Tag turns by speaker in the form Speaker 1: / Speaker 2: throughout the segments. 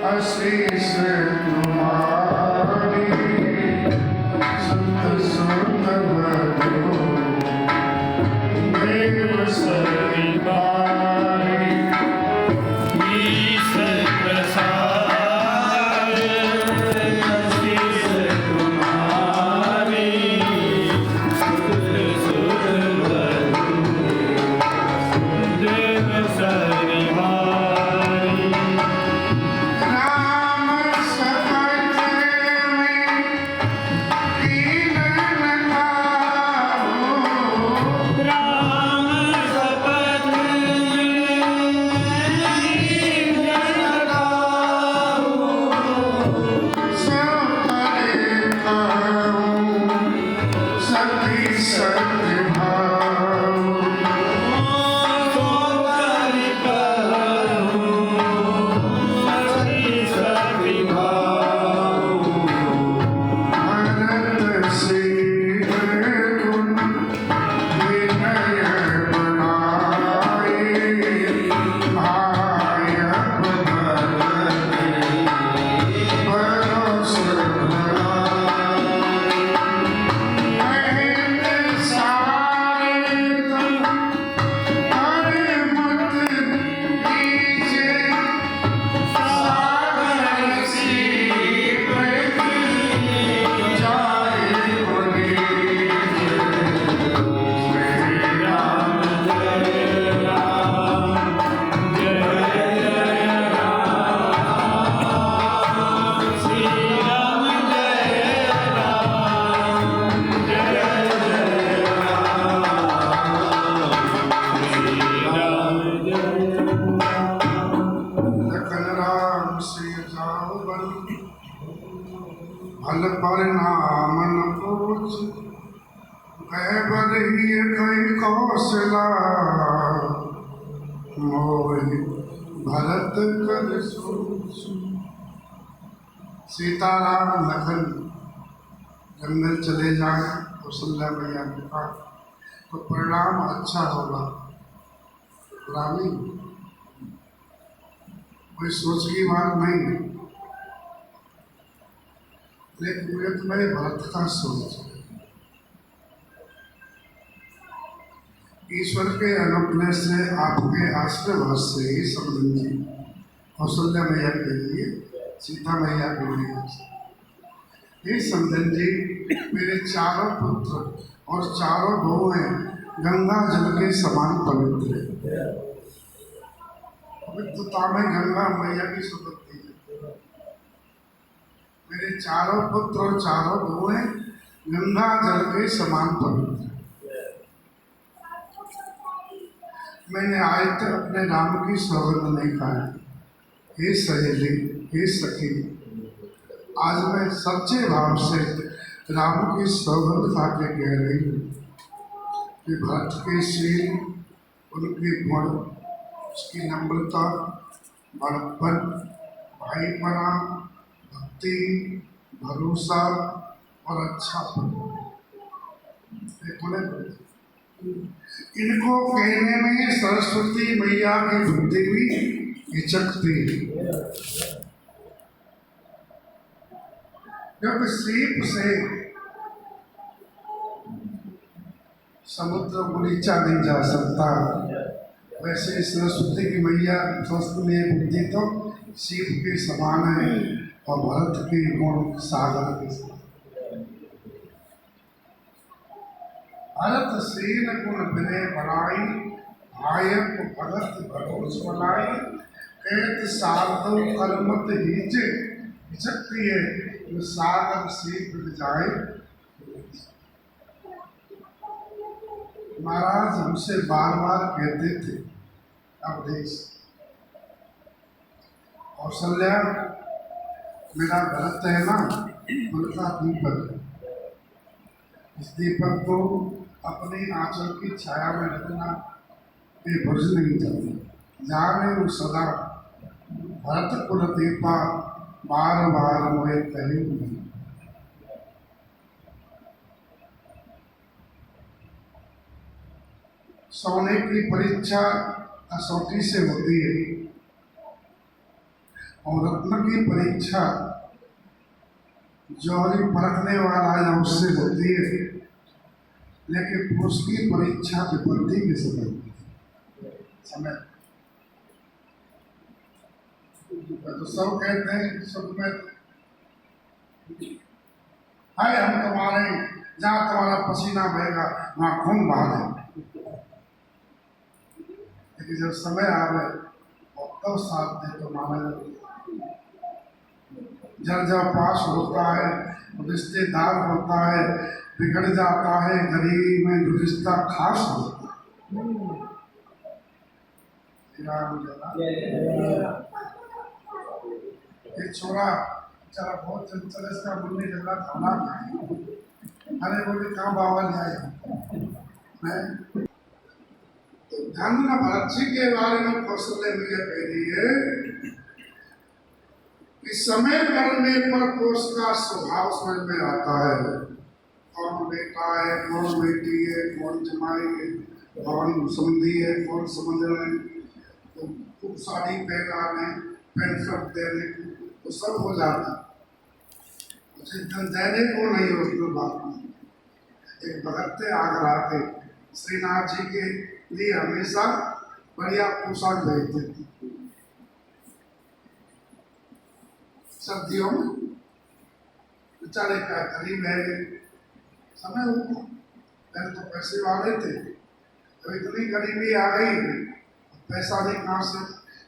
Speaker 1: आशीष तुम्हारी सुत सुत बधो देव सरिबारी
Speaker 2: ईश प्रसाद आशीष तुम्हारी सुत सुत बधो देव सरिबारी
Speaker 1: राम सपथ में कीन लगाओ
Speaker 2: राम सपथ
Speaker 1: सती सत्य भाव भरत सिंह गुण विनय बनाए भायप भरत परोस भल पर नाम न पूछ कह बरही कई कौशला मोहि भरत कर सोच। सीताराम लखन जंगल चले जाए कौशल्या मैया के पास तो परिणाम अच्छा होगा। रानी कोई सोच की बात नहीं है, लेकिन मेरे भरत का सोच ईश्वर के अनुग्रह से आपके आशीर्वाद से ही समझन जी कौशल्या मैया के लिए सीता मैया के लिए ये समझन जी मेरे चारों पुत्र और चारों बहुएं गंगा जल के समान पवित्र है। पवित्रता में गंगा मैया की सुगंधी है। मेरे चारों पुत्र और चारों बहुएं गंगा जल के समान पवित्र हैं। मैंने आज तक अपने राम की सौगंध नहीं खाई। हे सहेली, हे सखी, आज मैं सच्चे भाव से राम की सौगंध खा के कह रही हूँ कि भरत के शील, उनके गुण, उसकी नम्रता, बड़प्पन, भाईपना, भक्ति, भरोसा और अच्छा इनको कहने में सरस्वती मैया की बुद्धि भी हिचकती है। जब सीप से समुद्र को नीचा नहीं जा सकता, वैसे सरस्वती की मैया सरस्वती में बुद्धि तो सीप के समान है और भरत के गुण सागर के समान। भरत सेन गुण विनय बनाई भायप भगत भरोस बनाई कहत साधु कलमत हीचे हिचकती है जो सागर सीप जाए। महाराज हमसे बार बार कहते थे अवधेश कौशल्या मेरा भरत है ना, उनका दीपक है। इस दीपक को अपने आंचल की छाया में रखना ये भुज नहीं जाती। जाने वो सदा भरत कुल दीपा बार बार मोए कहे नहीं। सोने की परीक्षा कसौटी से होती है और रत्न की परीक्षा जौहरी परखने वाला है उससे होती है, लेकिन पुरुष की परीक्षा विपत्ति के समय होती है। समय तो सब कहते हैं सब में है हम तुम्हारे, जहाँ तुम्हारा पसीना बहेगा वहाँ खून बहा देंगे, लेकिन जब समय आवे और तब साथ दे तो माना जाता। जब जब पास होता है, रिश्तेदार होता है, बिगड़ जाता है, गरीबी में जो रिश्ता खास होता है। एक छोरा चला बहुत चंचल, इसका मुन्नी झगड़ा खाना खाए, अरे बोले कहाँ बाबा जाए मैं तो धन भरक्षी के बारे में कौशल्य में यह कह रही है कि समय करने पर पुरुष का स्वभाव समझ में आता है। कौन बेटा है, कौन बेटी है, कौन जमाई है, कौन समझी है, कौन समझ रहे हैं, तो खूब साड़ी पहनाने, पैंट शर्ट देने तो सब हो जाता, उसे धन देने को नहीं उसको बात नहीं। एक भगत थे आगरा के, श्रीनाथ जी के लिए हमेशा बढ़िया पोशाक भेजते थे सर्दियों में। बेचारे का गरीब है, समय होता, पहले तो पैसे वाले थे, तो इतनी गरीबी आ गई पैसा नहीं कहाँ से,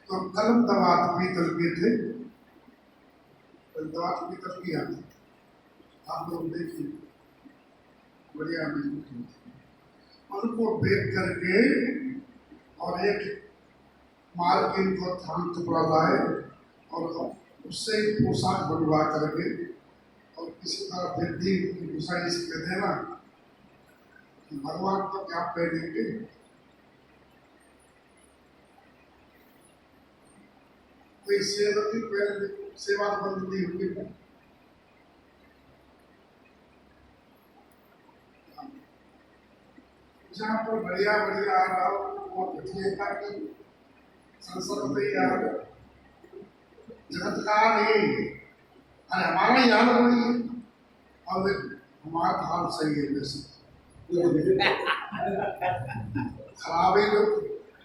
Speaker 1: तो कलम दवात पीतल के थे, दवात पीतल की आती, आप लोग देखिए बढ़िया मजबूत, उनको बेच करके और एक मालकिन को थान टुकड़ा लाए और उससे पोशाक बनवा करके और किसी तरह वृद्धि की गुजारिश कर देना कि भगवान को क्या पहनेंगे। कोई सेवकी पहन सेवा बंद नहीं होगी, जहाँ पर बढ़िया बढ़िया आ रहा हो वो पिछलेता की संसद में आ जगतकार नहीं, अरे हमारा ही हाल वही है और हमारा हाल सही है वैसे खराब है लोग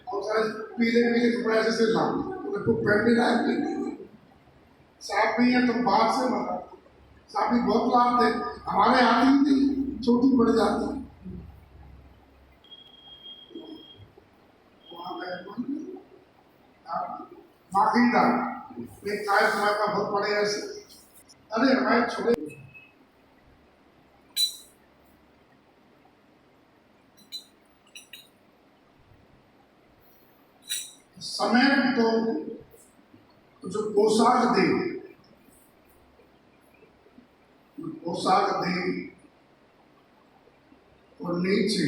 Speaker 1: और सारे पीले पीले कपड़े ऐसे से लाओ उनको पहनने लायक साफ भी है, तुम बाहर से मत साफ भी बहुत लाभ थे, हमारे हाथ ही नहीं छोटी पड़ जाती। माखीदा एक चाय समय का बहुत बड़े ऐसे, अरे हमारे छोटे समय तो जो पोशाक दे और नीचे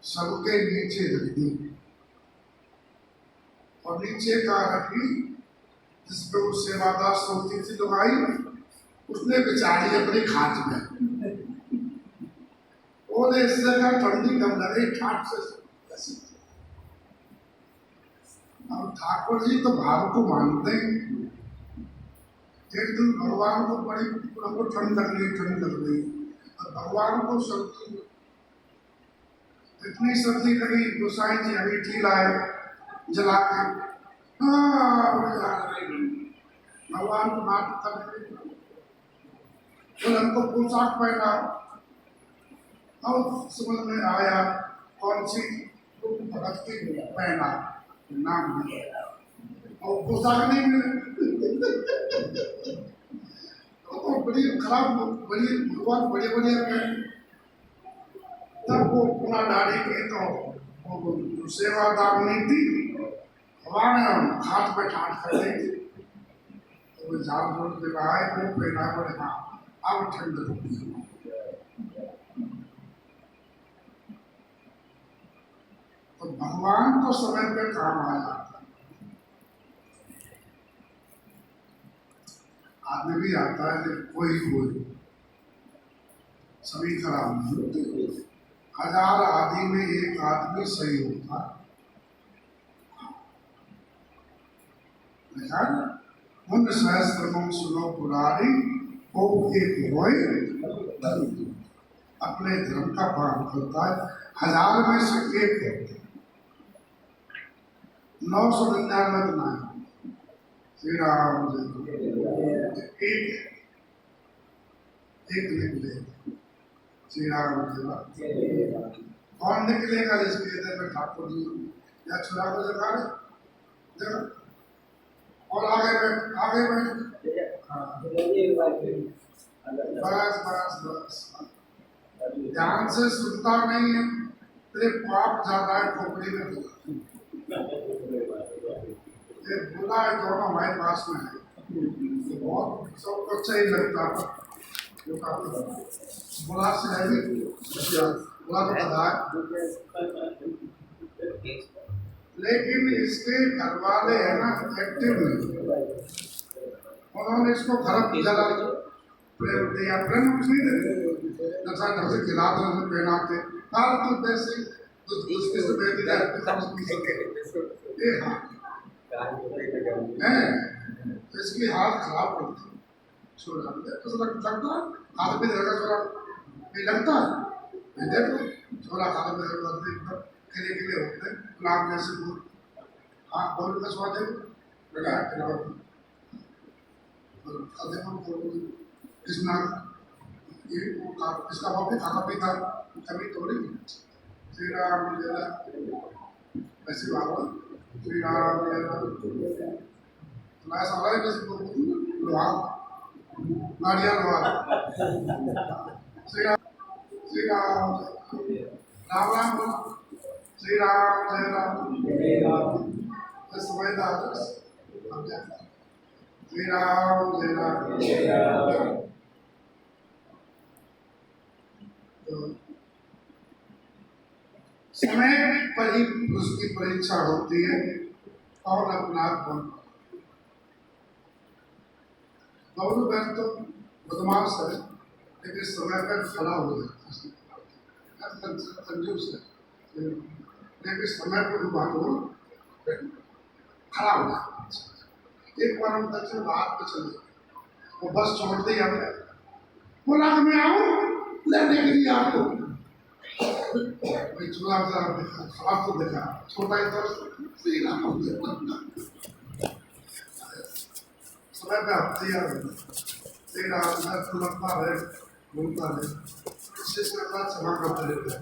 Speaker 1: सबके नीचे रख दी और नीचे का रखी जिसपे वो सेवादार सोती थी लुगाई, उसने बेचारी अपनी खाट में बोले इस जगह ठंडी कम लगे ठाट से ऐसी। अब ठाकुर जी तो भाव को मानते हैं, एक दिन भगवान को बड़ी उनको ठंड लग गई और भगवान को सर्दी इतनी सर्दी लगी, गोसाई जी अभी लाए जला के भगवान को नाटक करके फिर हमको पोशाक पहना और समझ में आया कौन सी भगत की पहना नाम और पोशाक नहीं मिले तो बड़ी खराब बड़ी भगवान बड़े बड़े पहने, तब वो पूरा दाढ़ी की तो सेवादार नहीं थी, हमारे हाथ पे ठाट कर दी तो वो झाड़ झोड़ के आए वो पहना पड़े। हाँ अब ठंड होगी, तो भगवान तो समय पे काम आ जाता, आदमी भी आता है जब कोई सभी खराब नहीं होते, हजार आदि में एक आदमी सही होता। देखा उन सहस्त्रमं सुनो पुरारी वो एक वही अपने धर्म का पालन करता है। हजार में से एक है, 999 बनाए श्री राम एक निकले श्री राम कौन निकलेगा जिसके इधर में ठाकुर जी या छुरा को जगा रहे और आगे बैठ हाँ। बस बस बस ध्यान से सुनता नहीं है, तेरे पाप ज्यादा है खोपड़ी में बुला है दोनों हमारे पास में है, बहुत सबको अच्छा ही लगता बुला से है भी बुला तो पता है, लेकिन इसके घर वाले है ना एक्टिव नहीं, उन्होंने इसको घर जला प्रेम दिया, प्रेम कुछ नहीं देते नशा घर से खिला दो पहनाते फालतू पैसे उसके से बेच दिया ये हाँ है इसकी हालत खराब होती छोड़ा तो लगता हाथ में लगा छोड़ा नहीं लगता है देखो छोड़ा हाथ में लगता एकदम खिले होते गुलाब जैसे फूल हाँ बोल का स्वाद है लगा खिलाओ कृष्णा ये इसका बाप भी खाना पीता कभी थोड़ी श्री राम जय ऐसी बात हो श्री राम जय मैं सारा ही जैसे लोहा नारियल लोहा श्री राम राम राम बोलो श्री राम जय राम समझदार श्री राम जय राम समय पर ही उसकी परीक्षा होती है और अपना दोनों बहन तो बदमाश है लेकिन समय पर खड़ा हो जाता है कंजूस है लेकिन समय पर बात हो खड़ा हो जाता है। एक बार हम दक्षिण भारत में चले वो बस छोड़ दी हमने बोला कि मैं आऊँ लेने के लिए आपको चूल्हा आपको देखा छोटा ही तो समय पे हफ्ते तेरा लंबा है घूमता है इससे क्षमा करते रहते हैं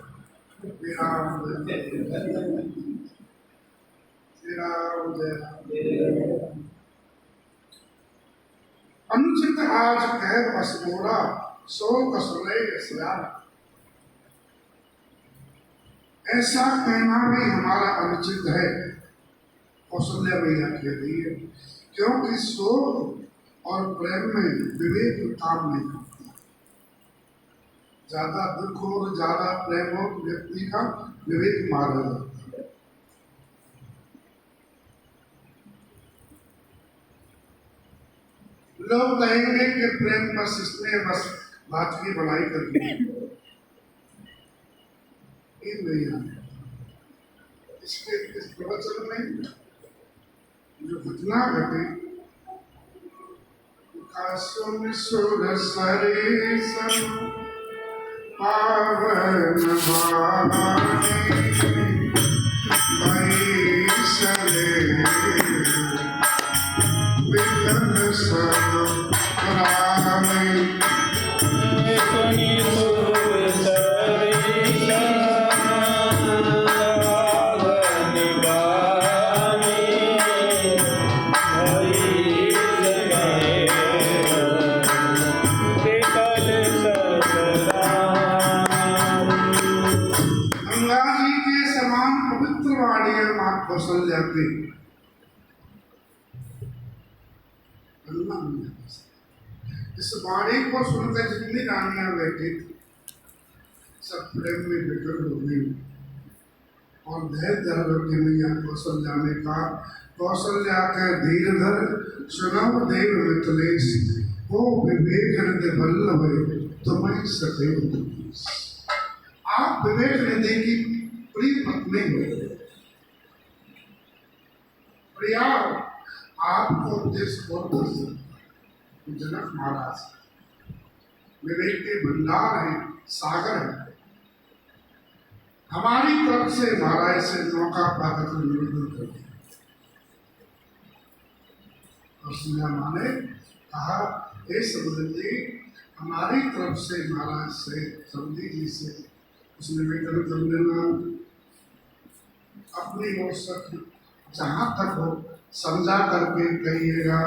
Speaker 1: श्री राम जय अनुचित आज कह बसोरा सो कसुरे सियारा ऐसा कहना भी हमारा अनुचित है। कौशल्या भैया कह रही है क्योंकि शोक और प्रेम में विवेक काम नहीं करता। ज्यादा दुख हो और ज्यादा प्रेम हो व्यक्ति का विवेक मारा जाता है। लोग कहेंगे कि प्रेम बस इसने बस बात की बनाई कर दी नहीं आने इसके इस प्रवचन में जो घटना घटी सुन सुर सरे सब पावन विकल सब कौशल्या की इस वाणी को सुनकर जितनी रानियां बैठी सब प्रेम में विकल हो गई और धैर्य की मैया कौशल्या ने कहा कौशल्या के धीर धर सुनव देव मिथिलेश वो विवेक हृदय बल्लभ तुम्हें सदैव आप विवेक निधि की प्रिय पत्नी हुए। प्रिया, आपको उपदेश कौन कर सकता? जनक महाराज विवेक के भंडार है, सागर है। हमारी तरफ से महाराज से मौका पाकर निवेदन कर दिया। उसने माने कहा, हे समुद्र जी, हमारी तरफ से महाराज से, समुद्री जी से उस निवेदन कर लेना। अपनी ओर से जहां तक हो समझा करके कहिएगा।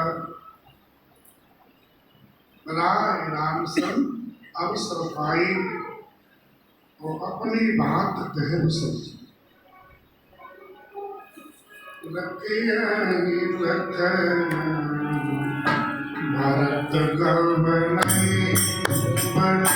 Speaker 1: राय राम सन अवसर पाई और अपनी बात कह समझ भरत गर्भ नहीं बना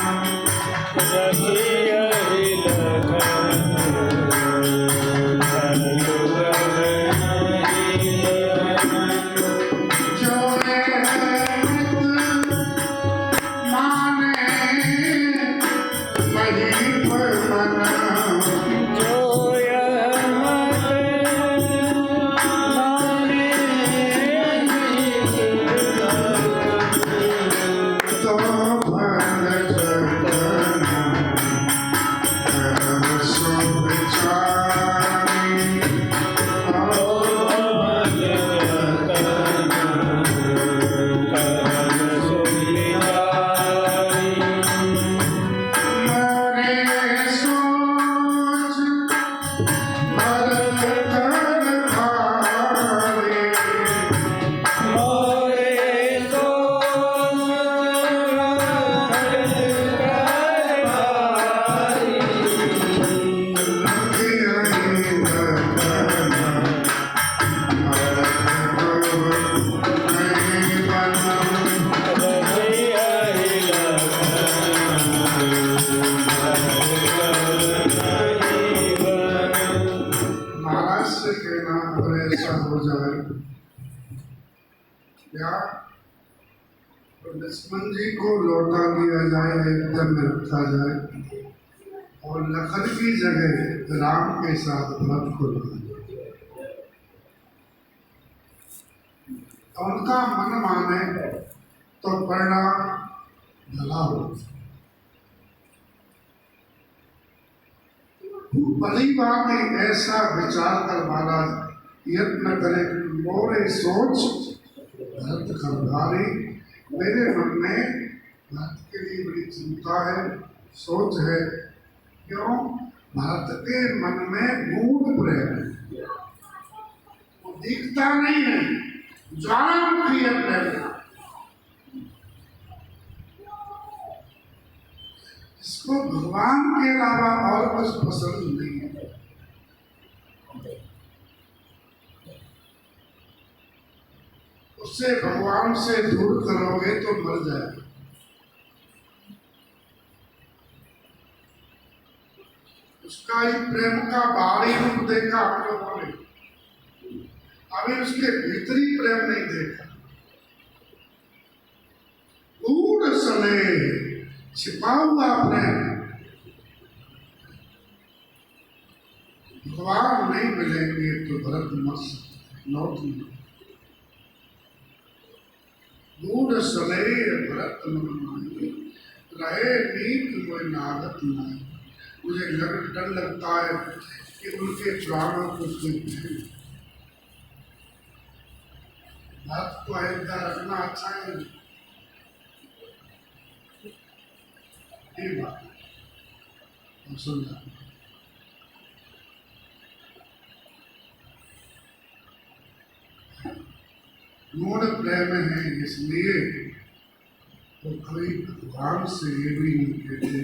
Speaker 1: लक्ष्मण जी को लौटा दिया जाए, अयोध्या में रखा जाए और लखन की जगह राम के साथ भरत को लगा दिया। उनका मन माने तो परिणाम भला हो। भली बात है, ऐसा विचार कर महाराज यत्न करे कि मोरे सोच भरत खरधारी। मेरे मन में भरत के लिए बड़ी चिंता है, सोच है। क्यों? भरत के मन में मूढ़ प्रेम है, वो दिखता नहीं है, ज्वालामुखी है प्रेम। इसको भगवान के अलावा और कुछ पसंद नहीं है। उससे भगवान से दूर करोगे तो मर जाएगा। उसका ही प्रेम का बाहरी रूप देखा आप लोगों ने, अभी उसके भीतरी प्रेम नहीं देखा। गूढ़ स्नेह, छिपा हुआ प्रेम। भगवान नहीं मिलेंगे तो भरत मर सकते, लौट नहीं। गूढ़ स्नेह भरत मन माही, रहे नीक कोई नागत नहीं। मुझे डर लगता है कि उनके प्राणों को कोई भरत को अयोध्या रखना अच्छा है। ये बात सुन जाए। मूढ़ प्रेम है, इसलिए तो कोई भगवान से ये भी नहीं कहते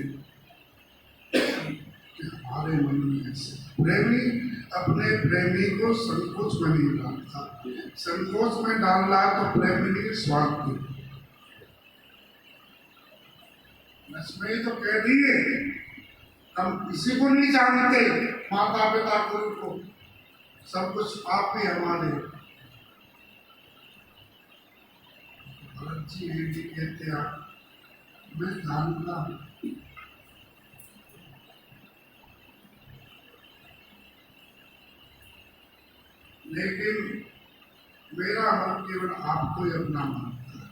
Speaker 1: कि हमारे मन में ऐसे। प्रेमी अपने प्रेमी को संकोच में नहीं डालता, संकोच में डालना तो प्रेमी नहीं स्वार्थी। लक्ष्मण तो कह दिए, हम किसी को नहीं जानते, माता पिता गुरु को, सब कुछ आप ही हमारे। भरत जी ये भी कहते हैं, मैं जानता हूं लेकिन मेरा मन केवल आपको ही अपना मानता है।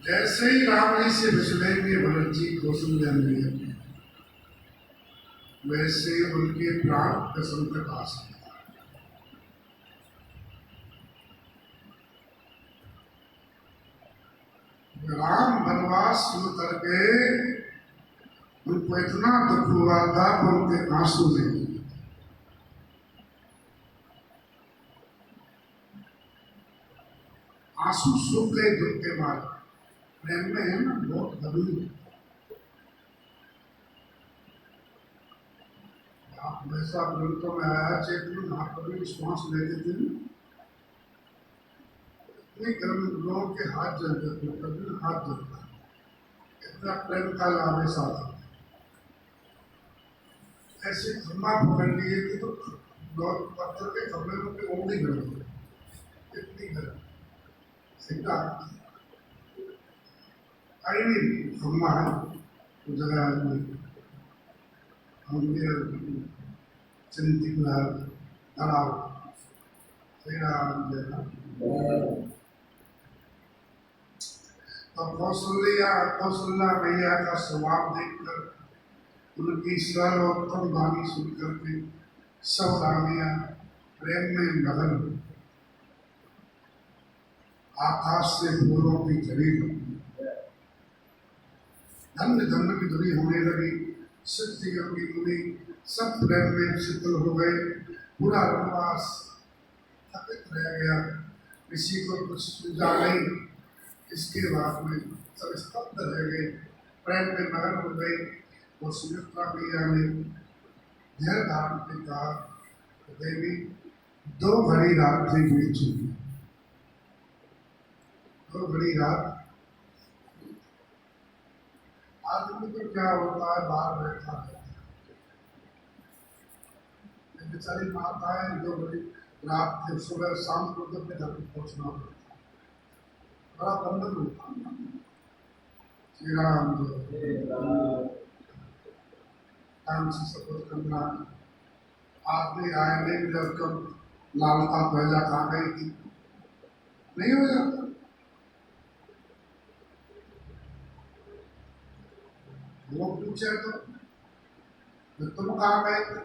Speaker 1: जैसे ही राम जी से विछड़ेंगे भरत जी कौशल्या में, वैसे उनके प्राण का संकट आ सकता है। राम वनवास शुरू कर गए, उनको इतना दुख हुआ था कि उनके आंसू नहीं, आंसू सूख गए दुख के बाद। प्रेम में है ना बहुत गंभीर, आप वैसा ग्रंथों में आया चेतन आप कभी श्वास लेते थे, इतने गर्म लोगों के हाथ जलते थे, कभी हाथ जलता, इतना प्रेम का लाभ है साथ। ऐसे खम्मा पकड़ लिए थे तो पत्थर के खम्भे में पे उंगली गर्म, इतनी गर्म सीधा आई नहीं खम्मा है तो जगह हमने चिंतित तालाब श्री राम जय राम। तो कौशल्या मैया का स्वभाव देखकर, उनकी सर्वोत्तम वाणी सुनकर के सब रानियां प्रेम में मगन, आकाश से फूलों की झड़ी, धन्य धन्य की धुरी होने लगी। सिद्धि योगी मुनि सब प्रेम में शीतल हो गए। पूरा वनवास थकित रह गया, किसी को कुछ सूझा नहीं। इसके बाद में सब स्तब्ध रह गए, प्रेम में मगन हो गए। और सुमित्रा मैया ने धैर्य धारण के कहा, देवी 2 घड़ी रात थी बीत चुकी, 2 घड़ी रात। आदमी को क्या होता है, बाहर बैठा है, बेचारी माता है 2 घड़ी रात थे, सुबह शाम को अपने घर पर पहुंचना पड़ता है, बड़ा बंधन होता है। श्री राम टाइम से सपोर्ट करना। आदमी आए नहीं, जब कब लालता पहला खा गई थी, नहीं हो जाता। वो पूछे तो तुम कहाँ गए थे?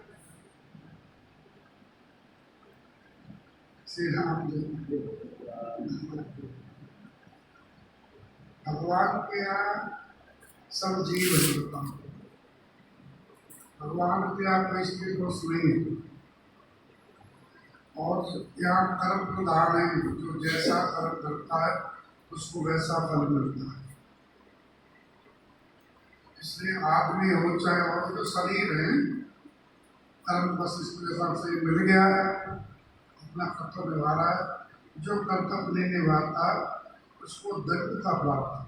Speaker 1: श्री राम भगवान के यहाँ सब जीव होता है, भगवान के यहाँ कोई स्त्री दोष नहीं है। और यहाँ कर्म प्रधान है, जो जैसा कर्म करता है उसको वैसा फल मिलता है। इसलिए आदमी हो चाहे और जो शरीर है, कर्म बस इसके हिसाब से मिल गया है, अपना कर्तव्य निभा रहा है। जो कर्तव्य नहीं निभाता उसको दंड का प्राप्त है।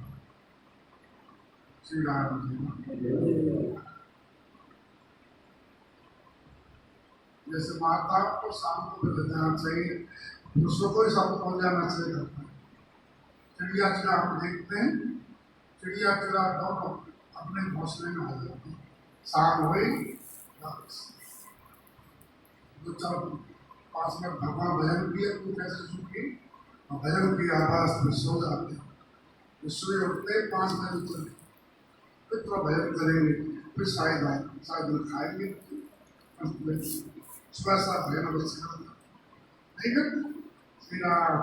Speaker 1: श्री राम जी जैसे माता को शाम को मिल जाना चाहिए, पुरुषों को ही शाम को जाना चाहिए। चिड़िया चिड़ा हम देखते हैं, चिड़िया चिड़ा दोनों अपने घोंसले में आ जाते हैं, शाम हुई दो चार 5 मिनट भगवान भजन किया तो कैसे सुखी, और भजन की आवाज में सो जाते हैं। सुबह उठते 5 बजे चले, फिर थोड़ा भजन करेंगे, फिर शायद खाएंगे, सुबह साथ भजन अवश्य नहीं करते। श्री राम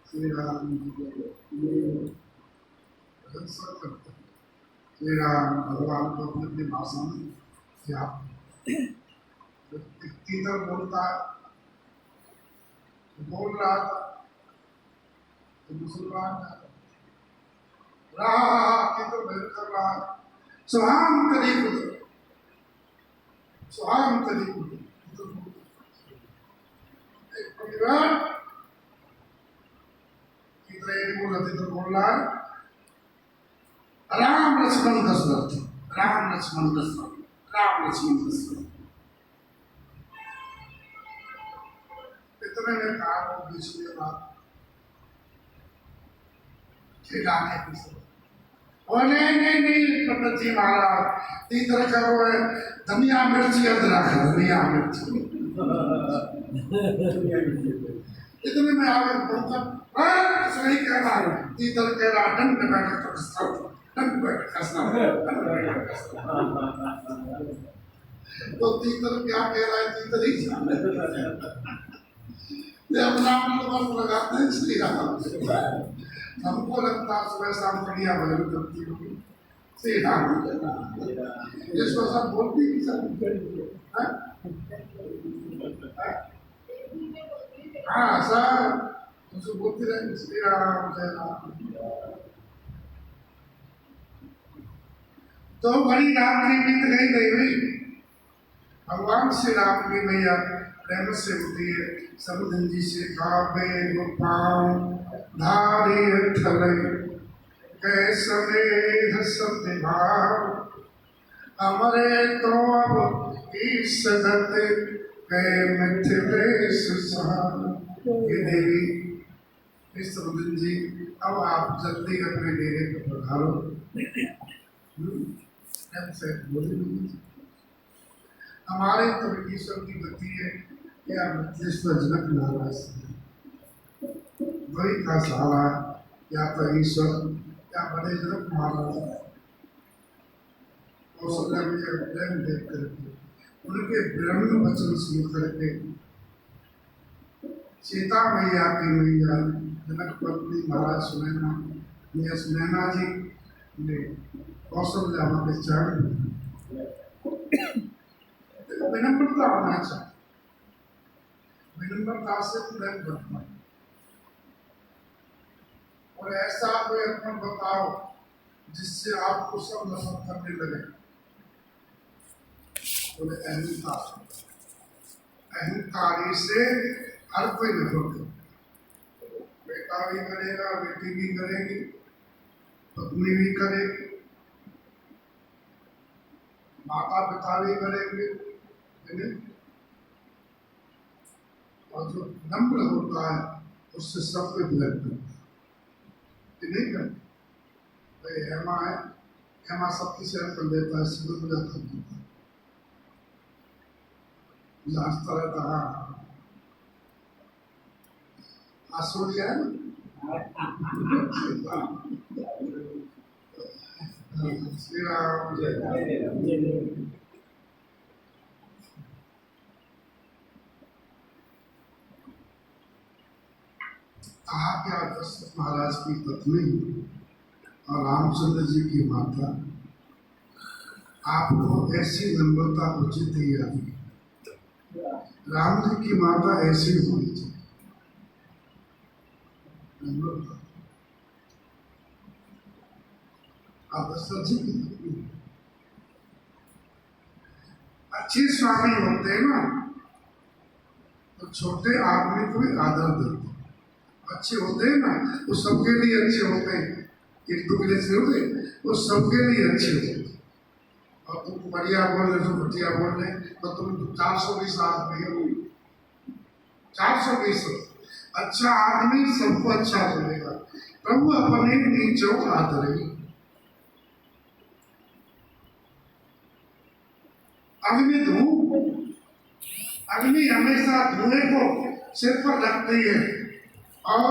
Speaker 1: श्री राम भजन सब करते हैं। श्री राम भगवान को अपनी अपनी भाषा में क्या तीतर बोलता है, बोल रहा था तो मुसलमान रहा तीतर भजन कर रहा है, सुहाम करी सुहाम करी एक परिवार तीतर बोल रहा है, राम लक्ष्मण दशरथ, राम लक्ष्मण दशरथ, राम लक्ष्मण दशरथ। इतने में कहा वो बीच में बात खिलाने की सब ओ नहीं पंडित जी महाराज, तीतर करो है धनिया मिर्ची अदरक, धनिया मिर्ची। इतने में आगे पहुंचा, कुछ नहीं कह रहा, तीतर कह रहा दंड बैठ कसना, दंड बैठ कसना। तो तीतर क्या कह रहा है, तीतर ही अपना मतलब लगाते हैं श्री राम। हमको लगता है सुबह शाम बढ़िया भजन करती होगी श्री राम, इसको सब बोलती भी सब। हाँ सर, उसको बोलती रहेंगे श्री राम जय राम। तो बड़ी रात्रि बीत गई नहीं, भगवान श्री राम की मैया प्रेम से होती है, समुद्र जी से काबे गोपाओं धारी थले कैसरे हसत भाव, हमारे तो अब इस सदत गए मिथिलेश सार। ये देवी इस समुद्र जी, अब आप जल्दी अपने डेरे पर पधारो। ऐसे बोले हमारे तो ईश्वर की गति है, या मिथिलेश्वर जनक महाराज वही का सहारा, या तो ईश्वर या बड़े जनक महाराज। और सबने मुझे प्रेम देख करके उनके ब्रह्म वचन सुन करके सीता मैया की मैया जनक पत्नी महाराज सुनैना जी ने कौशल्या के चरण विनम्रता होना चाहिए, विनम्रता से प्रेम करना। और ऐसा कोई अर्पण बताओ जिससे आपको सब नफरत करने लगे। बोले अहंकार, अहंकारी से हर कोई नफरत करे। बेटा भी करेगा, बेटी भी करेगी, पत्नी भी करेगी, माता पिता भी करेंगे। और जो नम्र होता है उससे सब कोई विलग करता है, नहीं करता। भाई हेमा है, हेमा सबकी सेवा कर देता है, सिर्फ पूजा कर देता है, जांचता रहता। हाँ आसोलिया है ना, श्री राम जय। कहा क्या दशरथ महाराज की पत्नी और रामचंद्र जी की माता, आपको ऐसी नम्रता उचित ही आती। राम जी की माता ऐसी होनी चाहिए, नम्रता। आप दशरथ जी की पत्नी अच्छे स्वामी होते हैं ना, तो छोटे आदमी को भी आदर देते। अच्छे होते हैं ना, वो सबके लिए अच्छे होते हैं, एक दो के लिए अच्छे होते, वो सबके लिए अच्छे होते हैं। और तुम बढ़िया बोल रहे हो, घटिया बोल रहे, तो तुम 420 आदमी हो, 420। अच्छा आदमी सबको अच्छा बोलेगा, प्रभु अपने नीचों आदरे। अग्नि धूप, अग्नि हमेशा धुएं को सिर पर रखती है, और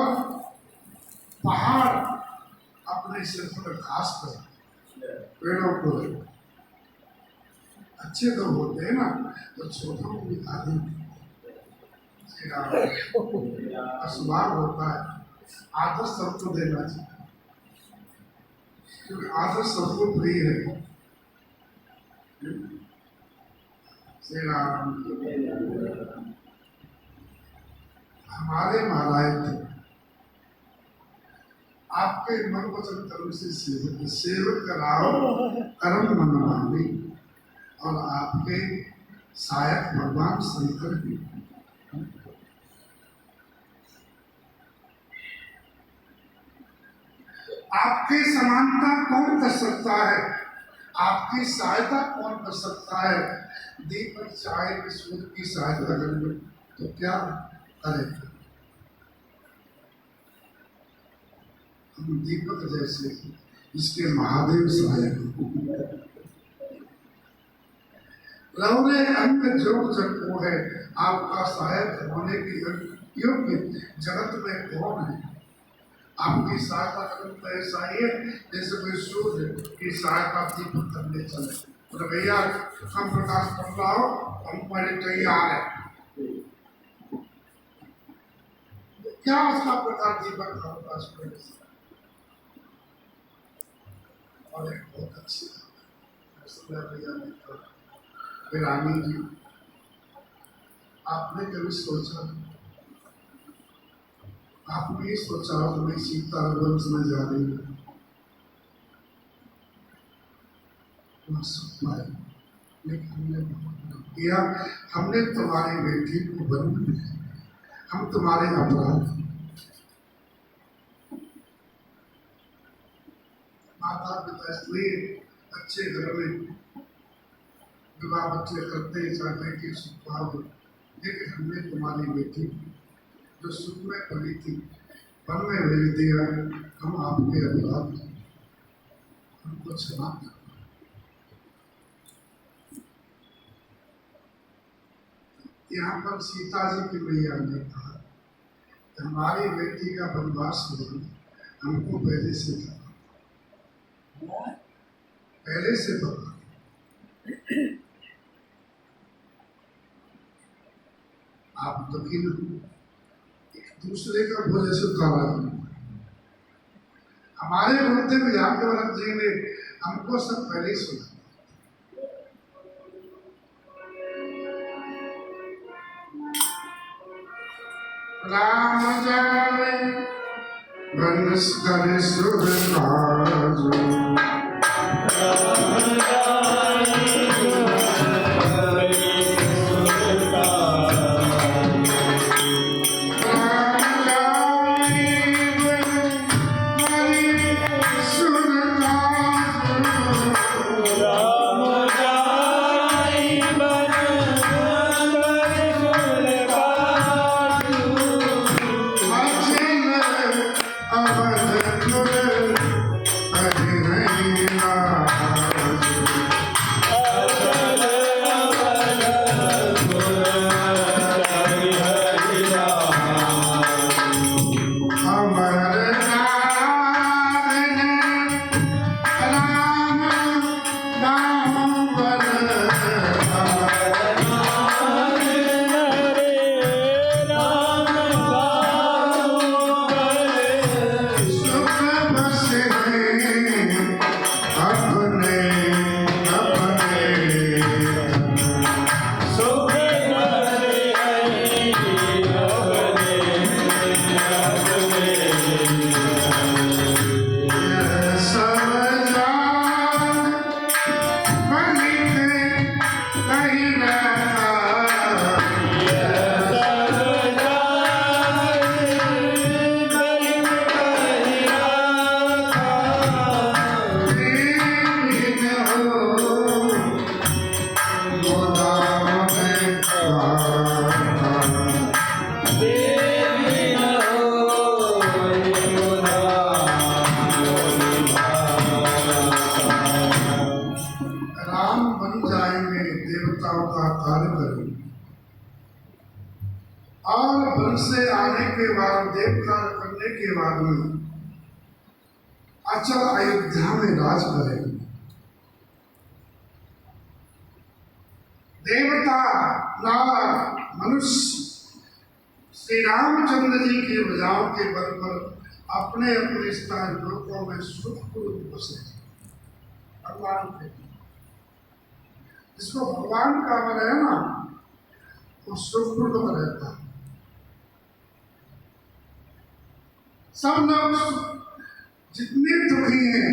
Speaker 1: पहाड़ अपने सिर पर घास पर पेड़ों को। अच्छे लोग होते हैं ना, तो छोटों को भी आदर स्वभाव होता है। आदर सबको देना चाहिए, क्योंकि आदर सबको प्रिय है। श्री राम हमारे महाराज थे, आपके मन वचन कर्म से सेवक सेवक कराओ कर्म मनवानी, और आपके सहायक भगवान शंकर भी। आपकी समानता कौन कर सकता है, आपकी सहायता कौन कर सकता है। दीपक चाहे कि सूर्य की सहायता करें तो क्या करें, हम दीपक जैसे इसके महादेव सहायक लौरे अंग जोग जग है, आपका सहायक होने के योग्य जगत में कौन है। आपकी सहायता करने तो ऐसा ही है जैसे कोई सूर्य की सहायता दीपक करने चले, तो भैया हम प्रकाश कर रहा हो, हम पहले तैयार है। क्या उसका प्रकाश दीपक का प्रकाश करने से और एक बहुत अच्छी भैया ने कहा, रानी जी आपने कभी सोचा, आपने ये सोचा कि मैं सीता वंश में जा रही हूँ, लेकिन हमने किया, हमने तुम्हारी बेटी को बंद किया, हम तुम्हारे अपराध। माता पिता इसलिए अच्छे घर में विवाह बच्चे करते हैं चाहते हैं कि सुख हो, लेकिन हमने तुम्हारी बेटी जो सुख में पली थी वन में भेज दिया। हम आपके अपराध, हमको क्षमा कर। यहाँ पर सीता जी की मैया ने कहा कि हमारी बेटी का वनवास हमको पहले से पता। आप दुखी न एक दूसरे का बोझ से उतारा, हमारे होते भी आपके वरक जी ने हमको सब पहले ही सुना। राम जाने बनस करे सुर काज, से आने के बाद देव कार्य करने के बाद में अचल अयोध्या में राज करेंगे। देवता नारद मनुष्य श्री रामचंद्र जी के भुजाओं के बल पर अपने अपने स्थान लोकों में सुखपूर्वक बसे। भगवान के जिसको भगवान का मन है ना वो सुखपूर्वक रहता है। सब लोग जितने दुखी हैं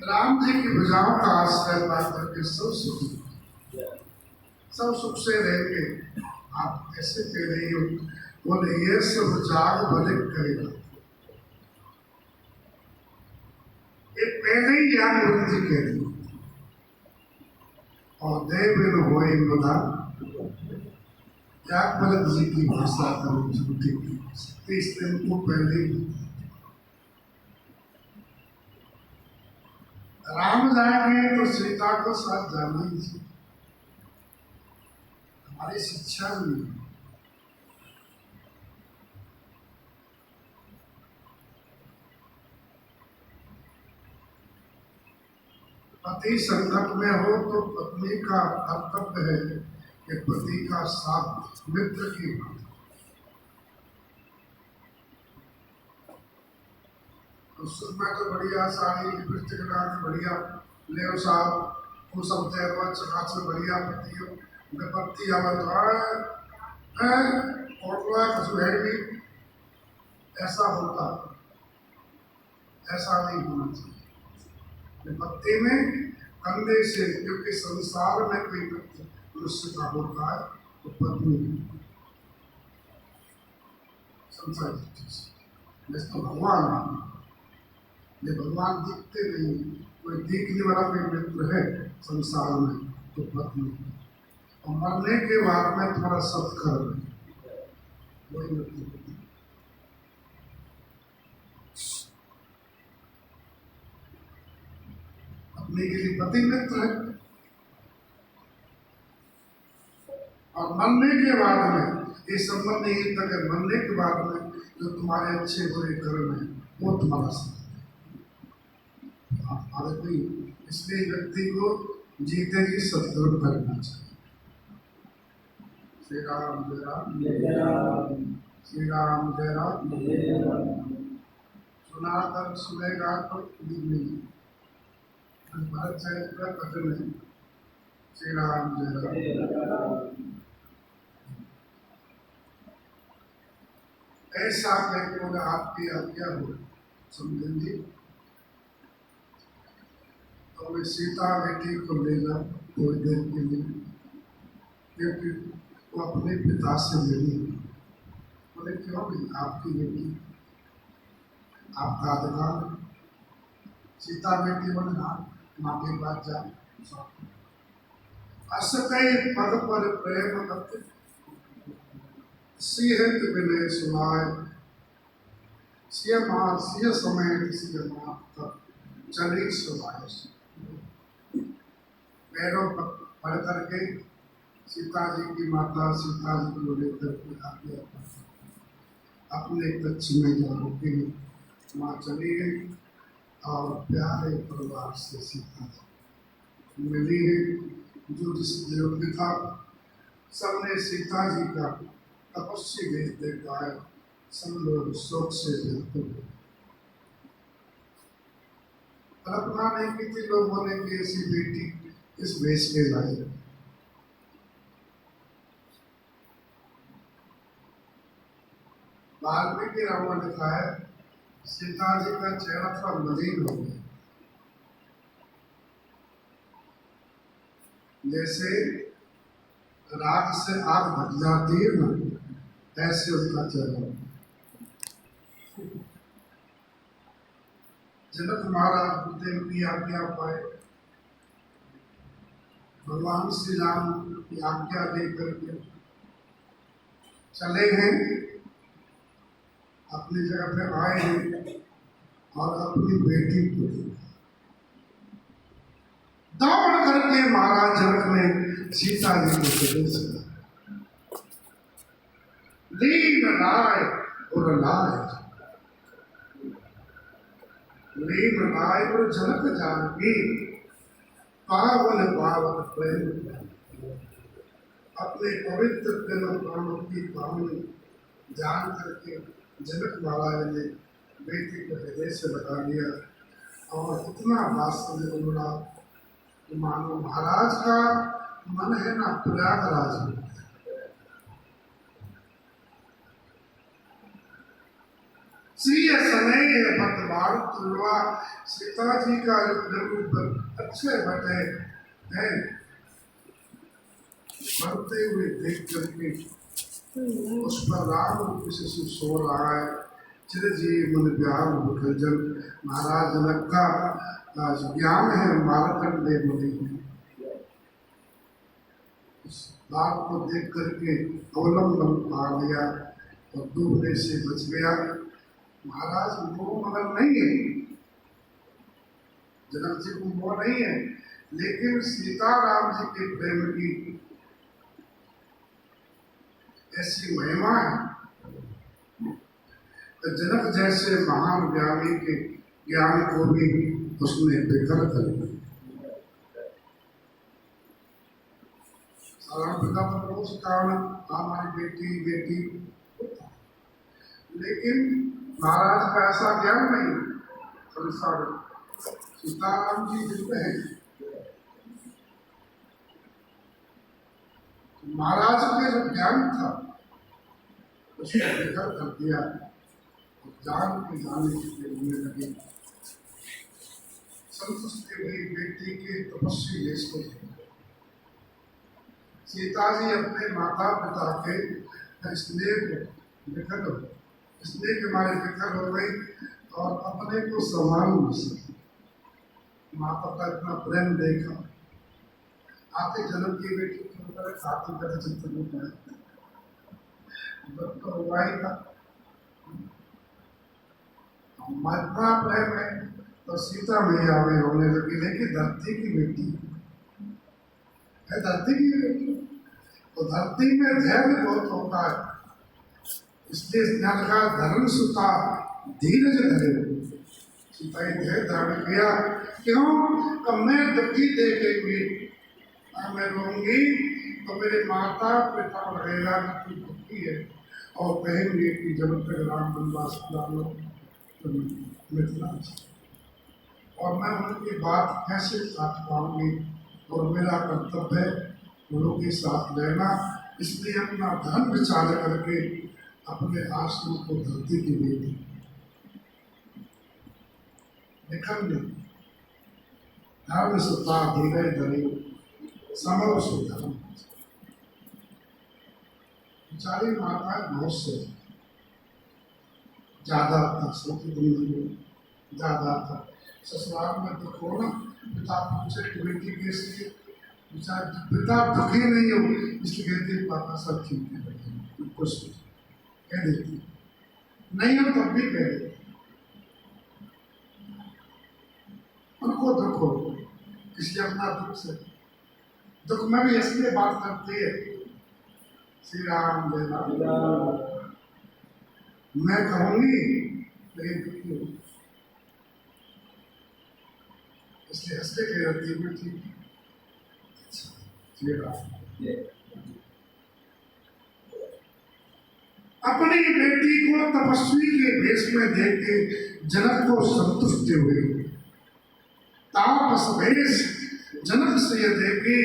Speaker 1: राम जी की भुजाओं का आश्रय पा करके सब सुख से रहेंगे। आप कैसे कह रही हो? बोले ये सब जाग भले करेगा। ये पहले ही ज्ञान गुरु जी कह रही और देव होए मुदा त्यागभरत जी की भाषा करो झूठी तीस दिन को पहले ही राम जाएंगे तो सीता को साथ जाना ही चाहिए, हमारी शिक्षा भी है। पति संकट में हो तो पत्नी का कर्तव्य है कि पति का साथ मित्र की भांति। उस में तो बढ़िया साड़ी लिपस्टिक लगा के बढ़िया ले साहब वो सब तैयार चका से बढ़िया पत्ती विपत्ति आवत है कुछ है भी ऐसा होता, ऐसा नहीं होना चाहिए। विपत्ति में कंधे से, क्योंकि संसार में कोई व्यक्ति मनुष्य का होता है तो पत्नी संसार तो भगवान है, ये भगवान दिखते नहीं, कोई दिखने वाला कोई मित्र है संसार में तो पत्नी, और मरने के बाद में थोड़ा सत्कर्म है वही मित्र। पत्नी के लिए पति मित्र है, और मरने के बाद में ये संबंध नहीं तक है, मरने के बाद में जो तुम्हारे अच्छे बुरे कर्म है वो तुम्हारा साथ हमारे कोई, इसलिए व्यक्ति को जीते ही सत्कर्म करना चाहिए। श्री राम जय राम, श्री राम जय राम। सुना कर सुनेगा तो नहीं, भरत चरित्र कथन है। श्री राम जय राम। ऐसा कहते आपकी आज्ञा हो समझेंगे तो मैं सीता बेटी को ले जाऊं थोड़ी देर के लिए, क्योंकि वो अपने पिता से मिली। बोले क्यों नहीं, आपकी बेटी आपका अधिकार। सीता बेटी बोले हाँ माँ के पास जा। असकई पद पर प्रेम करते सिंह विनय सुनाए, सिंह माँ सिंह समय सिंह माँ चली सुनाए। पैरों पढ़ करके सीता जी की माता सीता जी को लेकर के आगे अपने कच्छ में जाके माँ चली गई, और प्यारे परिवार से सीता जी मिली है। जो जिस योग्य था सबने सीता जी का तपस्वी भेज देखा है, सब लोग शोक से व्याकुल है। कल्पना नहीं की थी लोगों ने कि ऐसी बेटी इस वेश के लाई। वाल्मीकि रावण लिखा है सीता जी का चेहरा थोड़ा मलिन हो गया, जैसे राख से आग भट जाती है ना, ऐसे उसका चेहरा। जनक महाराज बुद्धदेव की आज्ञा पाए, भगवान श्री राम की आज्ञा देकर के चले गए, अपनी जगह पे आए हैं और अपनी बेटी को दौड़ करके महाराज जनक ने सीता जी को प्रवेश किया। लीन लाए और लाए, लीन लाए और जनक जानकी पावन पावन प्रेम, अपने पवित्र प्रेम प्राणों की पावनी जान करके जनक महाराज ने बेटी को हृदय से लगा लिया, और इतना वास्तव में बोला मानो महाराज का मन है ना प्रयागराज में। सीय स्नेह पतवार तुलवा, सीता जी का रूप अच्छे बटे हैं, बढ़ते हुए देख करके उस पर राम शिशु सो रहा है। चिरजीव मन व्याम भूखल, महाराज जनक का ज्ञान है मारकंडे मुनि। इस बात को देख करके अवलंबन पा लिया और डूबने से बच गया। महाराज वो मगर नहीं है, जनक जी को मोह नहीं है, लेकिन सीताराम जी के प्रेम की ऐसी महिमा है। तो जनक जैसे महान ज्ञानी के ज्ञान को भी उसने विकल कर दिया। साधारण पिता तो रोज कारण हमारी बेटी बेटी, लेकिन महाराज का ऐसा ज्ञान नहीं। संसार सीताराम जी जितने हैं, महाराज के जो ज्ञान था उसने विकल कर दिया। जान के जाने के लिए लगे। संतुष्ट हुई बेटी के तपस्वी देश को। सीता जी अपने माता पिता के स्नेह को विकल हो, स्नेह के मारे विकल हो गई और अपने को संभाल नहीं सकी। माता का इतना प्रेम देखा, आते जन्म की बेटी को खाती कर चिंतन तो हुआ ही था। माता प्रेम है तो सीता मैया में होने लगी, लेकिन धरती की बेटी है, धरती की बेटी तो धरती में धैर्य बहुत होता है। इसलिए स्नेह का धर्म सुता धीरज धरे। सीता ही धैर्य धारण किया। क्यों? तो मैं दुखी देखेंगी, मैं रोऊंगी तो मेरे माता पिता लगेगा कि तू दुखी है, और कहेंगे कि जब तक राम वनवास डालो तो मिथिला, और मैं उनकी बात कैसे काट पाऊंगी। और मेरा कर्तव्य है गुरु के साथ रहना। इसलिए अपना धन विचार करके अपने आश्रम को धरती की बेटी निखंड धर्म सुता धीरे धरे समर सुधर्म। बेचारी माता बहुत से ज्यादा था, ज्यादा था। ससुराल में दुख हो ना, पिता पूछे कि बेटी कैसी है, पिता दुखी नहीं हो, इसलिए कहते पापा सब ठीक है, कुछ कह देती नहीं हो तब भी कह देती। उनको दुख हो, इसलिए अपना दुख से दुख में भी इसलिए बात करती है श्री राम जय राम। मैं कहूंगी लेकिन दुखी हो, इसलिए हंसते कह रहती है ठीक श्री राम। अपनी बेटी को तपस्वी के भेष में देख के जनक को संतुष्ट हुए। तापस भेष जनक से यह देखे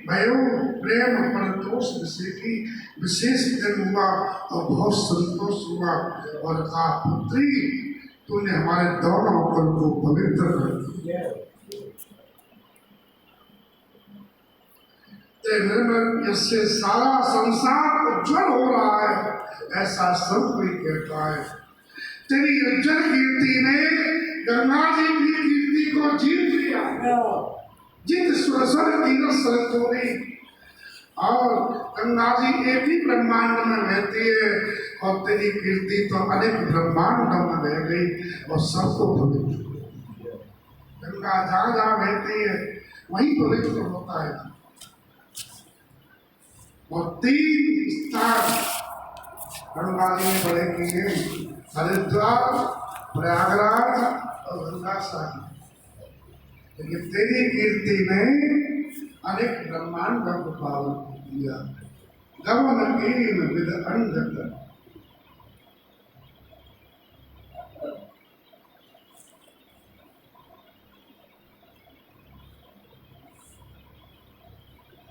Speaker 1: भयो प्रेम परतोष की विशेष प्रेम हुआ और बहुत संतोष हुआ, और कहा पुत्री तूने हमारे दोनों कुल को पवित्र कर दिया। निर्मल इससे सारा संसार उज्जवल हो रहा है, ऐसा सब कोई कहता है। तेरी उज्जवल कीर्ति ने गंगा जी की कीर्ति को जीत लिया। जित सुरसर तीरथ सरकोरी, और गंगा जी एक ही ब्रह्मांड में रहती है, और तेरी कीर्ति तो अनेक ब्रह्मांडों में रह गई और सबको पवित्र। गंगा जहाँ जहाँ बहती है वहीं पवित्र होता है। और 3 स्थान गंगा जी ने बड़े किए, हरिद्वार, प्रयागराज और गंगा सागर। लेकिन तेरी कीर्ति ने अनेक ब्रह्मांडों को पावन किया। गवन कीन विद अंधक,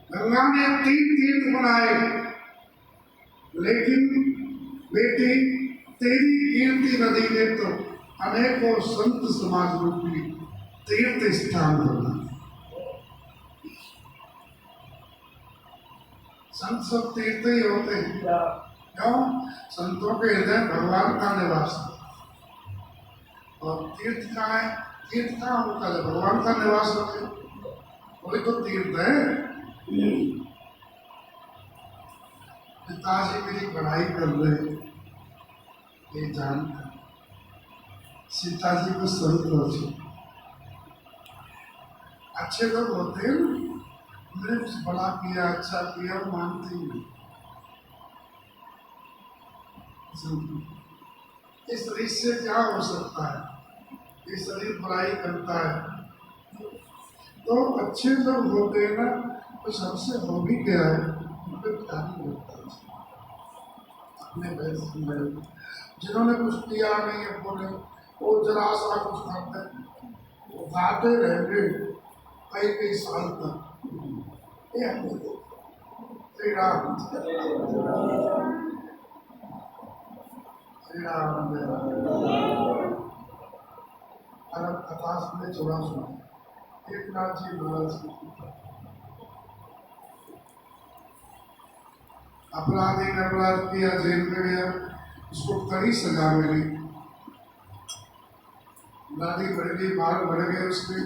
Speaker 1: गंगा ने 3 तीर्थ बनाए, लेकिन बेटी तेरी कीर्ति नदी ने तो अनेकों संत समाज रूपी तीर्थ स्थान बना। संत सब तीर्थ ही होते हैं। क्यों? संतों के हृदय भगवान का निवास है। और तीर्थ कहाँ है? तीर्थ कहाँ होता है? भगवान का निवास होता है, वही तो तीर्थ है। पिताजी मेरी पढ़ाई कर रहे, ये जानकर सीता जी को संतोष, अच्छे लोग होते हैं ना, मैंने कुछ बड़ा किया, अच्छा किया, वो मानते ही नहीं। इस शरीर से क्या हो सकता है? ये शरीर बुराई करता है। तो अच्छे लोग होते हैं ना, कुछ हमसे हो भी गया है, उनको क्या नहीं होता अपने वैसे में। जिन्होंने कुछ किया नहीं है, बोले वो जरा सा कुछ करते हैं, वो गाते रहेंगे कई कई साल तक। ये हमने देखा। श्री राम श्री राम जय राम। अरब कथा में चौड़ा सुना एक नाथ जी महाराज की अपराधी ने अपराध किया, जेल में गया, उसको कड़ी सजा मिली, दाढ़ी बढ़ गई, बाल बढ़ गए उसके,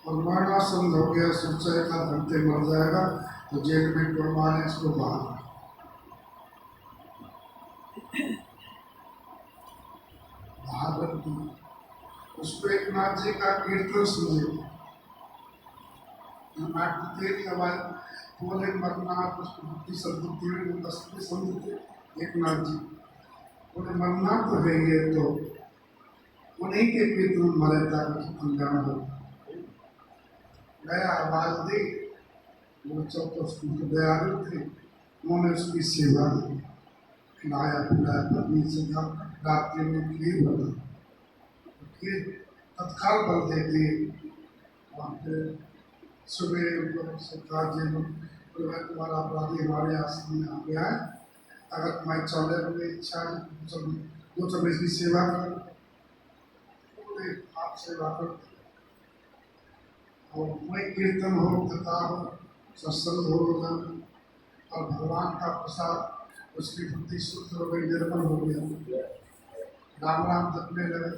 Speaker 1: और मरणासन हो गया, सोचा एक आध घंटे मर जाएगा, तो जेल में टोलवा ने इसको बाहर रख दिया। उसको एक नाथ जी का कीर्तन सुने, तेरी आवाज बोले मरनाथ, उसको बुद्धि शब्द समझते एक नाथ जी बोले मरना तो है ये, तो उन्हीं के कीर्तन मरे ताकि कल्याण हो। गया आवाज दी, वो चौथे दयालु थे, उन्होंने उसकी सेवा की, खिलाया पिलाया, पत्नी से कहा रात्रि में खीर बना, खीर तत्काल बन देती है। वहाँ पे सुबह सरकार जी तुम्हारा अपराधी हमारे आश्रम में आ गया है, अगर तुम्हारी 14 रुपये इच्छा है तो तुम इसकी सेवा करो। आप सेवा करो, और कोई कीर्तन हो, कथा हो, सत्संग हो, और भगवान का प्रसाद, उसकी बुद्धि शुद्ध हो गई, निर्मल हो गया, राम राम जपने लगे,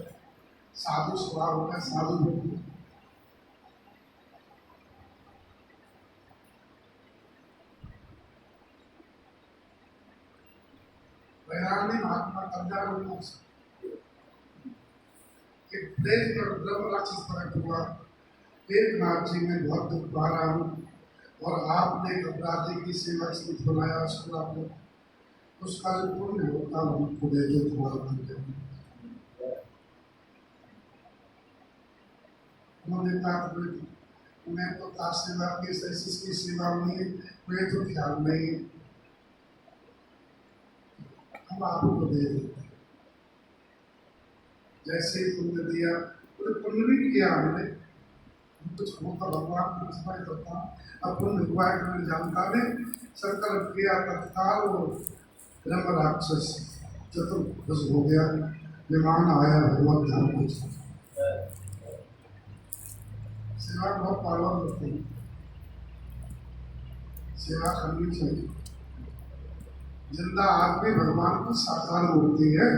Speaker 1: साधु स्वभाव हो गया, साधु हो गए। वैराग्य महात्मा कल्याण हो सकते। एक प्रेम और ब्रह्म राक्षस प्रकट हुआ, एक नाथ जी में बहुत दुख पा रहा हूँ, और आपने एक अपराधी की सेवा से बनाया, उसको आपने उसका जो पुण्य होता है उनको दे दो तुम्हारा मंदिर में। उन्होंने कहा मैं तो ताश सेवा की की सेवा नहीं है, मुझे तो ख्याल नहीं है, हम आपको दे देते हैं। जैसे ही पुण्य दिया, तो पुण्य भी किया हमने, कुछ होता भगवान को समझ होता, अब पुण्य हुआ है मैंने जानता नहीं, संकल्प किया, तत्काल वो ब्रह्म राक्षस चतुर्भुज हो गया, विमान आया भगवत धाम को। सेवा बहुत पावन होती है, सेवा करनी चाहिए। जिंदा आदमी भगवान की साकार मूर्ति है।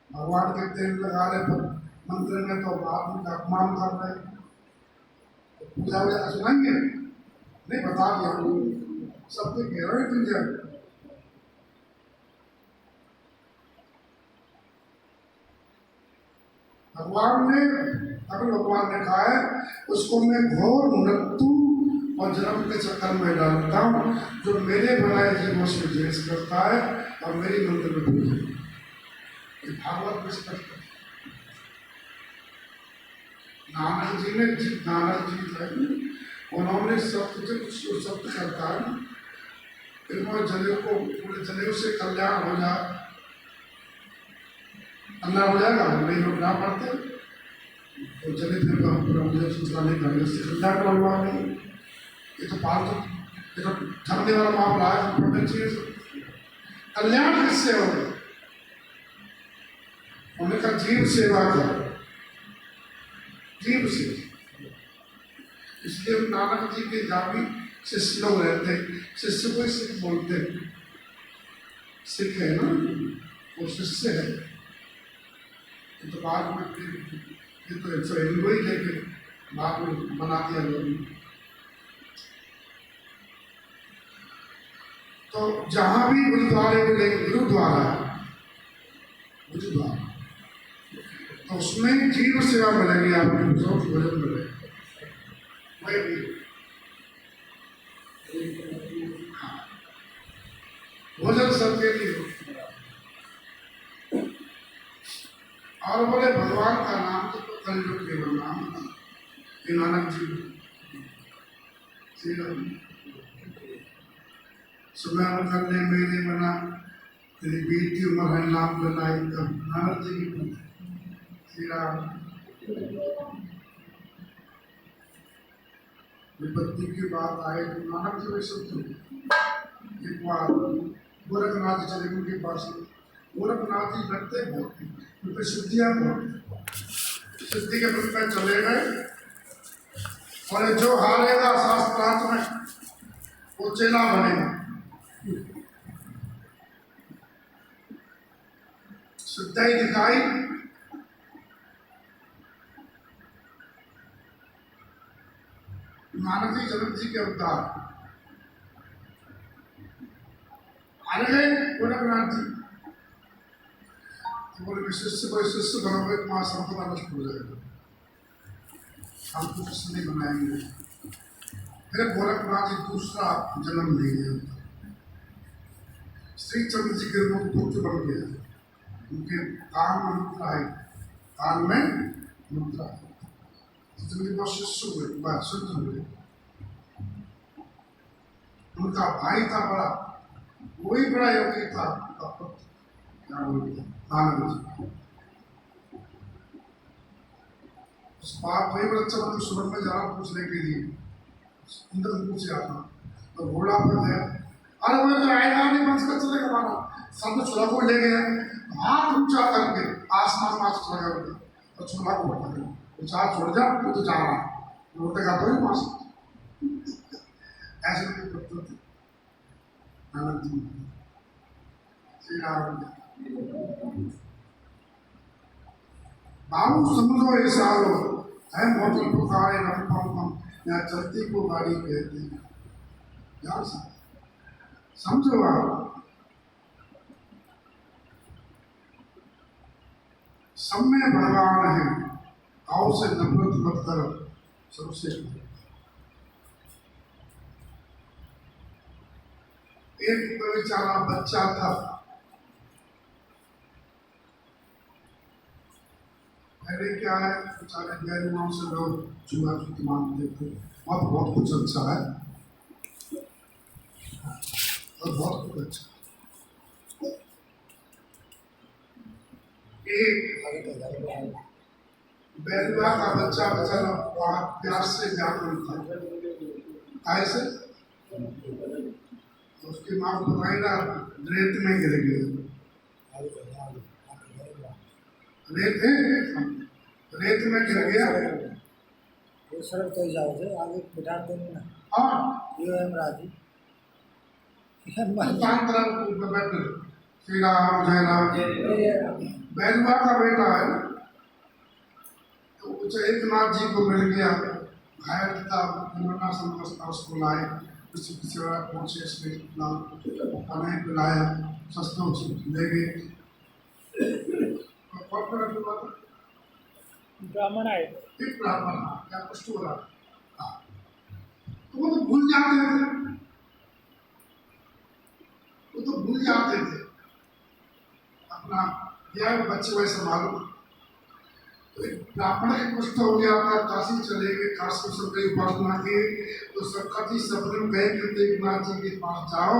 Speaker 1: भगवान के तेल लगाने पर मंदिर में तो आदमी का अपमान कर रहे, तो पूजा वूजा सुनाएंगे नहीं, बता दिया सबके कह रहे तुझे। भगवान ने, अगर भगवान ने कहा है उसको मैं घोर मृत्यु और जन्म के चक्कर में डालता हूँ, जो मेरे बनाए जीवों से द्वेष करता है और मेरी मंदिर में पूजा। भागवत में स्पष्ट है। नानक जी ने, नानक जी थे, उन्होंने शब्द करता है, इन्होंने जनेऊ को, पूरे जनेऊ से कल्याण हो जाए, अल्लाह हो जाएगा, नहीं लोग ना पढ़ते तो जने फिर मुझे सूचना नहीं करने से कल्याण करवा नहीं। ये तो पालतू, ये तो ठगने वाला मामला है, पढ़ना चाहिए। कल्याण किससे हो? उन्होंने कहा जीव सेवा करो, जीव सेवा। इसलिए नानक जी के जामी शिष्य लोग रहते, शिष्य को सिख बोलते, सिख है ना, वो शिष्य है। तो बाद में ये तो हिंदू ही लेके बाद में बना दिया लोगों। तो जहां भी गुरुद्वारे मिलेंगे, गुरुद्वारा गुरुद्वारा तो उसमें जीव सेवा मिलेगी आपको, जो भोजन मिलेगा वही भी। हाँ, भोजन सबके लिए हो। और बोले भगवान का नाम तो कलयुग केवल नाम था। ये नानक जी श्री राम सुबह करने मेरे मना तेरी बीती उम्र है नाम बनाई तब नानक जी की श्री राम। विपत्ति की बात आए तो नानक जी में शुद्ध एक बार गोरखनाथ चले उनके पास। गोरखनाथ जी लगते बहुत उनकी सिद्धियाँ बहुत, सिद्धि के रूप में चले गए और जो हारेगा शास्त्रार्थ में वो चेला बनेगा। सिद्धाई दिखाई नानक जी जनक जी के अवतार आ गए गोरखनाथ जी। तो बोले शिष्य को शिष्य बनोगे तो वहां संपदा नष्ट हो जाएगा, हम कुछ शिष्य नहीं बनाएंगे। फिर गोरखनाथ जी दूसरा जन्म लेंगे। श्री चंद्र जी के रूप पुत्र बन गया। उनके कान में मुद्रा है, कान में मुद्रा है। जितने बहुत शिष्य हुए वह शुद्ध हुए। उनका भाई था बड़ा, वही बड़ा योगी था नानक जी। उस बाप वही बच्चा मतलब सुबह में जाना पूछने के लिए इंद्र पूछे आता तो घोड़ा पर गया। अरे वो तो आएगा नहीं, बंस कर चलेगा हमारा सब चूल्हा को ले गया, हाथ ऊंचा करके आसमान में चला गया और चूल्हा को उठा दिया। तो चार छोड़ जा, वो तो जा रहा है उठेगा तो ही पास। ऐसे नहीं करते थे नानक जी श्री राम। बाबू समझो ऐसा लो है, मोटर को गाड़ी रखम या चलती को गाड़ी कहते हैं यार, समझो आप। सब में भगवान है, आओ से नफरत मत करो सबसे। एक बेचारा बच्चा था, पहले क्या है बेचारे गैर से लोग चूल्हा की मांगते थे और बहुत कुछ अच्छा है और बहुत कुछ अच्छा। एक बैलवा का बच्चा बेचारा वहाँ प्यास से व्याकुल था। ऐसे उसकी माँ को बताएगा रेत में गिर गई। रेत में गिर गया।
Speaker 3: सड़क तो जाओ थे आगे बिठा देंगे ना।
Speaker 1: हाँ
Speaker 3: ये हम राजी
Speaker 1: श्री राम जय राम। बैलवा का बेटा है तो उसे एक नाथ जी को मिल गया, घायल था, मरना संकट उसको लाए, किसी किसी पहुंचे इसलिए खाने पिलाया, सस्तों ले गए।
Speaker 2: ब्राह्मण आए
Speaker 1: एक ब्राह्मण क्या कुछ हो रहा तो वो तो भूल जाते थे, वो तो भूल जाते थे अपना यह बच्चे वैसे मालूम। तो एक ब्राह्मण के कुछ हो गया था, काशी चले गए, काशी सब गई उपासना की तो सब कभी सपने में गए कि देवनाथ जी के पास जाओ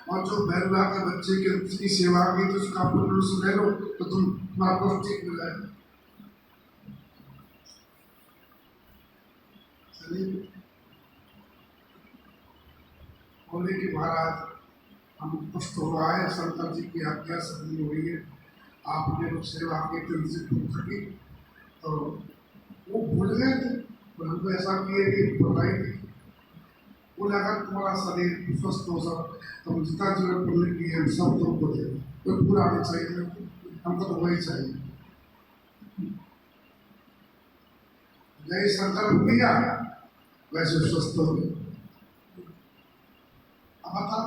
Speaker 1: और जो भैरवा के बच्चे की सेवा की तो उसका पुण्य से ले लो तो तुम्हारा कुछ ठीक मिल जाएगा। बोले कि महाराज हम पुष्ट हो रहा है, शंकर जी की आज्ञा सभी हुई है, आपने लोग सेवा की दिन से भूल सकी तो वो भूल गए थे। तो हमको ऐसा किए कि बताई थी बोले अगर तुम्हारा शरीर स्वस्थ हो सब तो जितना जो पुण्य की है सब तुमको दे, तो पूरा आने चाहिए, हमको तो वही चाहिए। जैसे संकल्प किया वैसे स्वस्थ हो गए। अब बता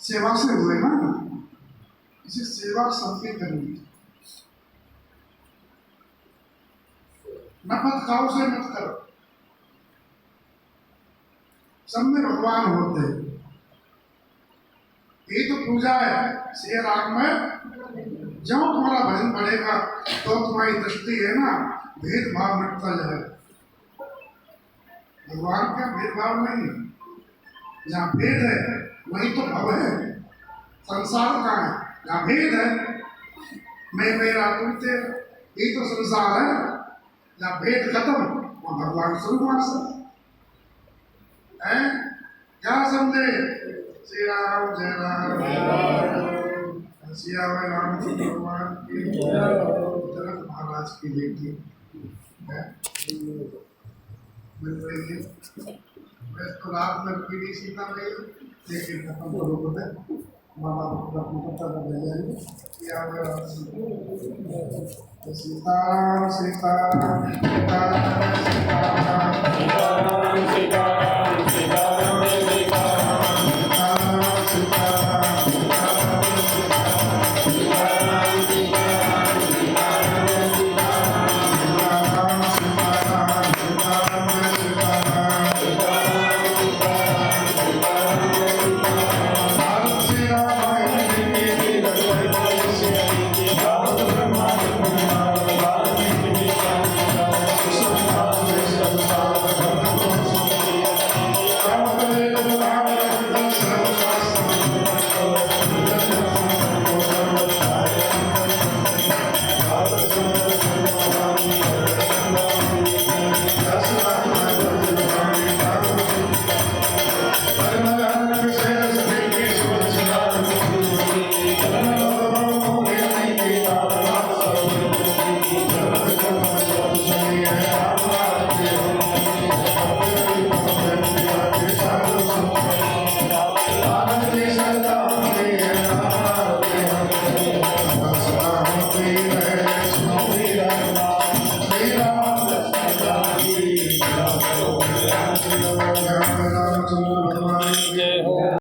Speaker 1: सेवा से हुए ना, इसे सेवा सबकी करनी है। नफरत खाओ से मत करो, सब में भगवान होते हैं। ये तो पूजा है। श्री राम में जो तुम्हारा भजन बढ़ेगा तो तुम्हारी दृष्टि है ना, भेदभाव मिटता जाएगा। भगवान का भेदभाव नहीं है, जहाँ भेद है वही तो भव है। संसार कहाँ है? जहाँ भेद है, मैं मेरा तुम तेरा, यही तो संसार है। जहाँ भेद खत्म वहाँ भगवान सर्ववास है। क्या समझे? श्री राम जय राम, सिया रामचंद्र भगवान की, जनक महाराज की बेटी मिल रही है। वैसे तो रात में पीढ़ी सीता गई, लेकिन अपन को रोक दे मामा पता कर जाएंगे। सीताराम सीताराम सीताराम सीताराम
Speaker 2: सीताराम सीताराम सीताराम